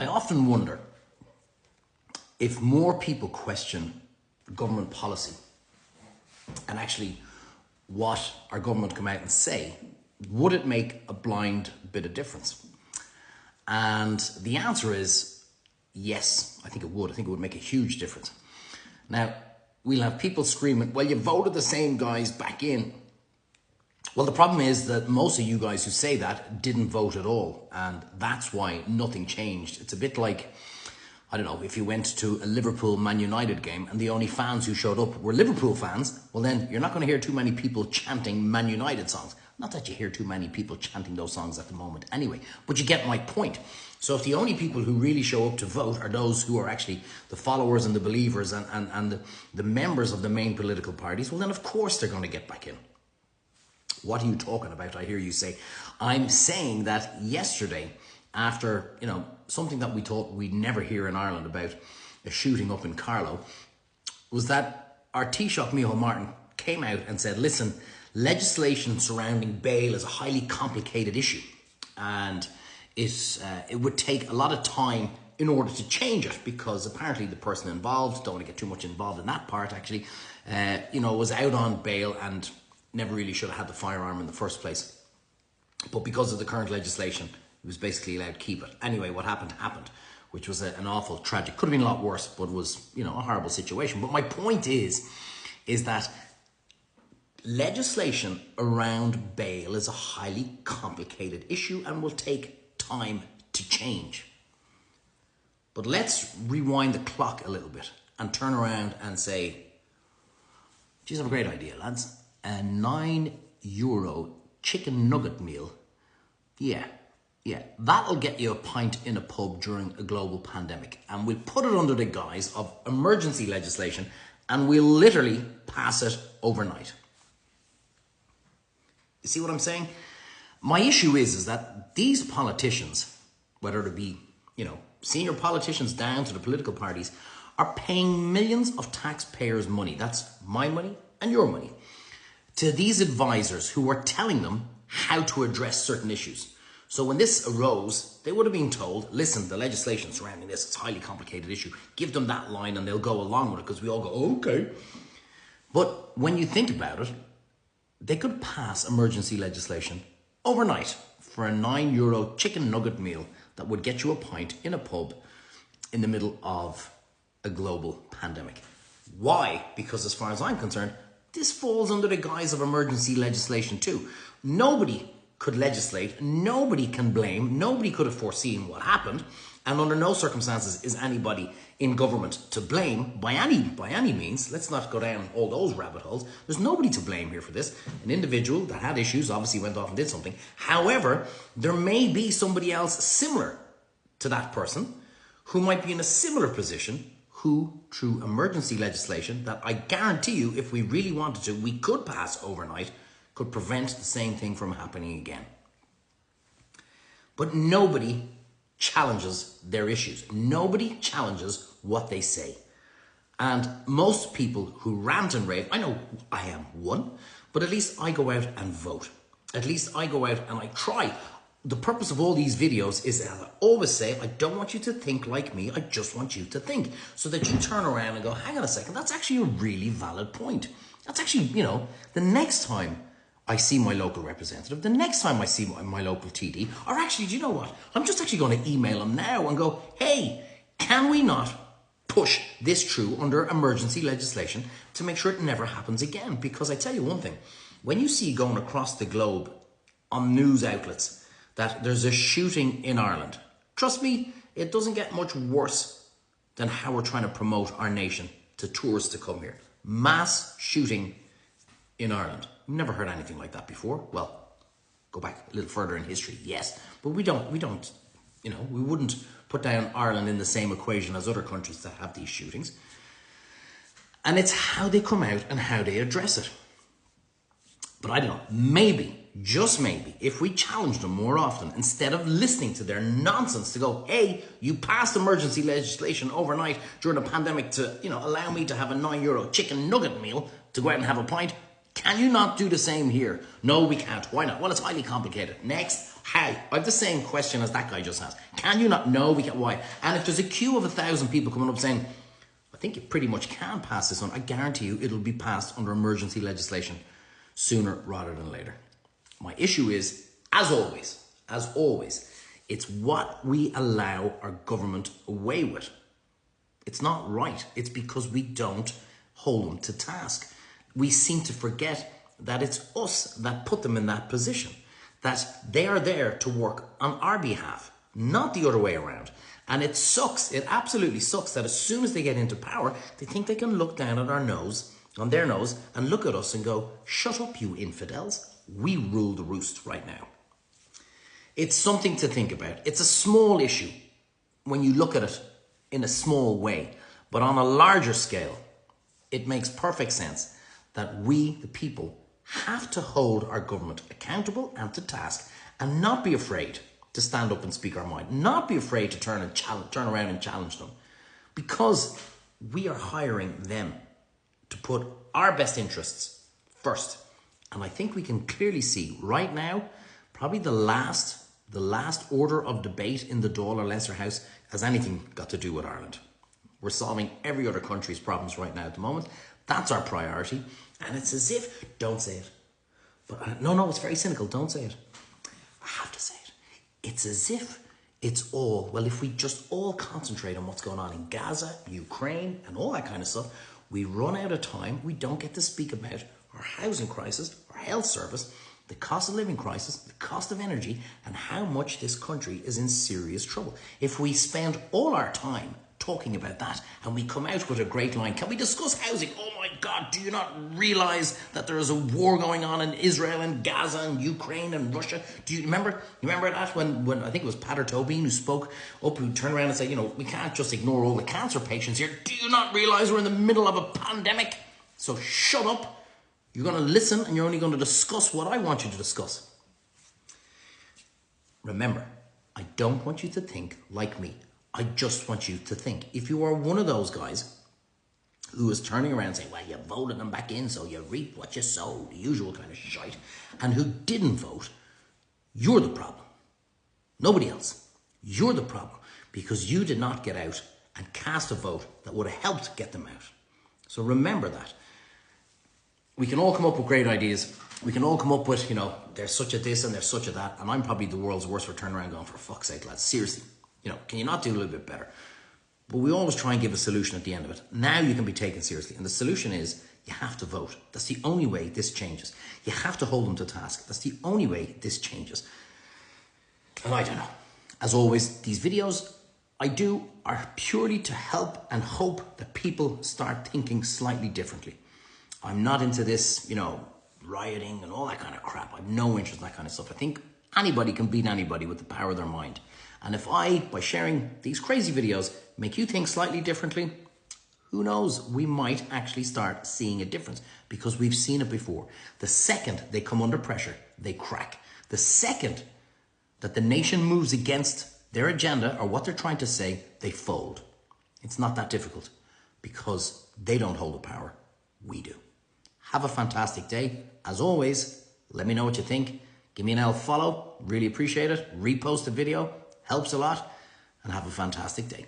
I often wonder if more people question government policy and actually what our government come out and say, would it make a blind bit of difference? And the answer is yes, I think it would. I think it would make a huge difference. Now, we'll have people screaming, well, you voted the same guys back in. Well, the problem is that most of you guys who say that didn't vote at all. And that's why nothing changed. It's a bit like, I don't know, if you went to a Liverpool Man United game and the only fans who showed up were Liverpool fans, well then you're not going to hear too many people chanting Man United songs. Not that you hear too many people chanting those songs at the moment anyway, but you get my point. So if the only people who really show up to vote are those who are actually the followers and the believers and the members of the main political parties, well then of course they're going to get back in. What are you talking about? I hear you say. I'm saying that yesterday, after, something that we thought we'd never hear in Ireland about a shooting up in Carlow, was that our Taoiseach, Micheál Martin, came out and said, listen, legislation surrounding bail is a highly complicated issue and it would take a lot of time in order to change it, because apparently the person involved, don't want to get too much involved in that part actually, was out on bail and never really should have had the firearm in the first place. But because of the current legislation, he was basically allowed to keep it. Anyway, what happened, which was an awful, tragic, could have been a lot worse, but was, a horrible situation. But my point is that legislation around bail is a highly complicated issue and will take time to change. But let's rewind the clock a little bit and turn around and say, geez, I have a great idea, lads. A €9 chicken nugget meal. Yeah, that'll get you a pint in a pub during a global pandemic. And we'll put it under the guise of emergency legislation and we'll literally pass it overnight. You see what I'm saying? My issue is that these politicians, whether it be, senior politicians down to the political parties, are paying millions of taxpayers' money. That's my money and your money. To these advisors who are telling them how to address certain issues. So when this arose, they would have been told, listen, the legislation surrounding this is a highly complicated issue. Give them that line and they'll go along with it, because we all go, okay. But when you think about it, they could pass emergency legislation overnight for a €9 chicken nugget meal that would get you a pint in a pub in the middle of a global pandemic. Why? Because as far as I'm concerned, this falls under the guise of emergency legislation too. Nobody could legislate, nobody can blame, nobody could have foreseen what happened, and under no circumstances is anybody in government to blame by any means. Let's not go down all those rabbit holes. There's nobody to blame here for this. An individual that had issues obviously went off and did something. However, there may be somebody else similar to that person who might be in a similar position, who, through emergency legislation that I guarantee you, if we really wanted to, we could pass overnight, could prevent the same thing from happening again. But nobody challenges their issues. Nobody challenges what they say. And most people who rant and rave, I know I am one, but at least I go out and vote. At least I go out and I try. The purpose of all these videos is, as I always say, I don't want you to think like me, I just want you to think. So that you turn around and go, hang on a second, that's actually a really valid point. That's actually, the next time I see my local representative, the next time I see my local TD, or actually, do you know what? I'm just actually going to email them now and go, hey, can we not push this through under emergency legislation to make sure it never happens again? Because I tell you one thing, when you see going across the globe on news outlets that there's a shooting in Ireland, trust me, it doesn't get much worse than how we're trying to promote our nation to tourists to come here. Mass shooting in Ireland. We've never heard anything like that before. Well, go back a little further in history, yes, but we wouldn't put down Ireland in the same equation as other countries that have these shootings. And it's how they come out and how they address it. But I don't know, maybe, just maybe, if we challenge them more often, instead of listening to their nonsense to go, hey, you passed emergency legislation overnight during a pandemic to, allow me to have a €9 chicken nugget meal to go out and have a pint. Can you not do the same here? No, we can't. Why not? Well, it's highly complicated. Next, how? I have the same question as that guy just asked. Can you not? No, we can't. Why? And if there's a queue of 1,000 people coming up saying, I think you pretty much can pass this on, I guarantee you it'll be passed under emergency legislation sooner rather than later. My issue is, as always, it's what we allow our government away with. It's not right. It's because we don't hold them to task. We seem to forget that it's us that put them in that position, that they are there to work on our behalf, not the other way around. And it sucks. It absolutely sucks that as soon as they get into power, they think they can look down at our nose, on their nose, and look at us and go, shut up, you infidels. We rule the roost right now. It's something to think about. It's a small issue when you look at it in a small way, but on a larger scale, it makes perfect sense that we, the people, have to hold our government accountable and to task and not be afraid to stand up and speak our mind, not be afraid to turn around and challenge them, because we are hiring them to put our best interests first. And I think we can clearly see right now, probably the last order of debate in the Dáil or Leinster House has anything got to do with Ireland. We're solving every other country's problems right now at the moment. That's our priority. And it's as if, don't say it. But no, it's very cynical. Don't say it. I have to say it. It's as if it's all, well, if we just all concentrate on what's going on in Gaza, Ukraine, and all that kind of stuff, we run out of time. We don't get to speak about our housing crisis, our health service, the cost of living crisis, the cost of energy, and how much this country is in serious trouble. If we spend all our time talking about that and we come out with a great line, can we discuss housing? Oh my God, do you not realize that there is a war going on in Israel and Gaza and Ukraine and Russia? Do you remember that when I think it was Pater Tobin who spoke up, who turned around and said, we can't just ignore all the cancer patients here. Do you not realize we're in the middle of a pandemic? So shut up. You're going to listen and you're only going to discuss what I want you to discuss. Remember, I don't want you to think like me. I just want you to think. If you are one of those guys who is turning around saying, well, you voted them back in, so you reap what you sow, the usual kind of shite, and who didn't vote, you're the problem. Nobody else. You're the problem because you did not get out and cast a vote that would have helped get them out. So remember that. We can all come up with great ideas. We can all come up with, there's such a this and there's such a that, and I'm probably the world's worst for turning around going, for fuck's sake, lads, seriously. Can you not do a little bit better? But we always try and give a solution at the end of it. Now you can be taken seriously. And the solution is you have to vote. That's the only way this changes. You have to hold them to task. That's the only way this changes. And I don't know. As always, these videos I do are purely to help and hope that people start thinking slightly differently. I'm not into this, rioting and all that kind of crap. I have no interest in that kind of stuff. I think anybody can beat anybody with the power of their mind. And if I, by sharing these crazy videos, make you think slightly differently, who knows, we might actually start seeing a difference because we've seen it before. The second they come under pressure, they crack. The second that the nation moves against their agenda or what they're trying to say, they fold. It's not that difficult because they don't hold the power. We do. Have a fantastic day. As always, let me know what you think. Give me an follow. Really appreciate it. Repost the video. Helps a lot. And have a fantastic day.